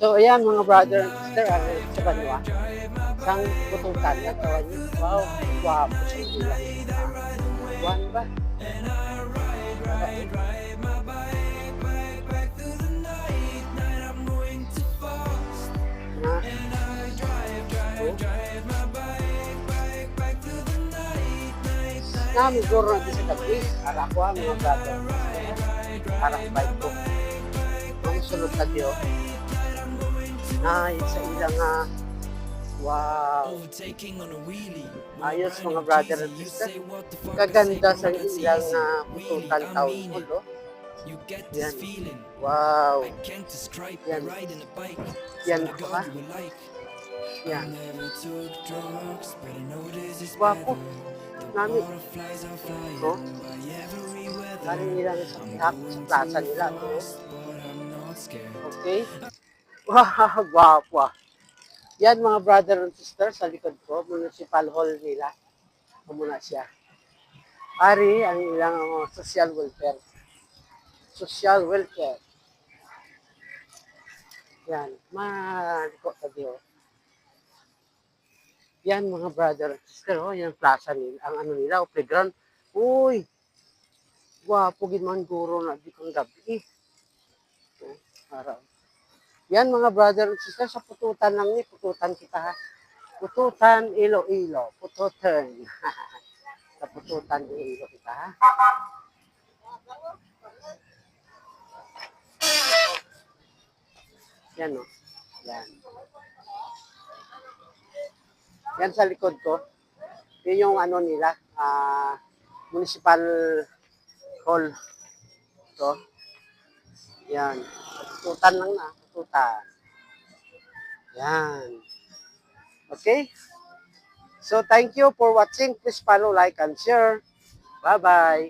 So, ayan mga brother and sister, sa Banwa, isang putukan na tawag niyo. Wow, guwapo sa ila. Buwan ba? Na, namin guro na sa gabi, ara ko mga brother and sister, arang bike ko. Ang sunod na diyo, na sa ilang wow. Ayos mga brother and sister. Kaganda sa ilang putukan taon mo, no? Yan. Wow. Yan. Yan ko ha. Yan. Wapo. Namin. No? Galing nila sa pihak sa plaza nila, no? Okay? Wow, guwapo ah. Yan mga brother and sister sa likod ko, municipal hall nila. Muna siya. Ari ang ilang social welfare. Social welfare. Yan. Maliko tabi oh. Yan mga brother and sister, oh, yan plaza nila, ang ano nila, oh, playground. Uy, guwapo man guro na di kong gabi. Oh, araw. Yan mga brother and sister, sa pututan lang ni, pututan kita ha. Pututan, Iloilo, pututan. Sa pututan, Iloilo kita ha. Yan o, yan. Yan sa likod ko, yun yung ano nila, municipal hall. Ito, yan. Pututan lang na, pututan. Yan. Okay? So, thank you for watching. Please follow, like, and share. Bye-bye.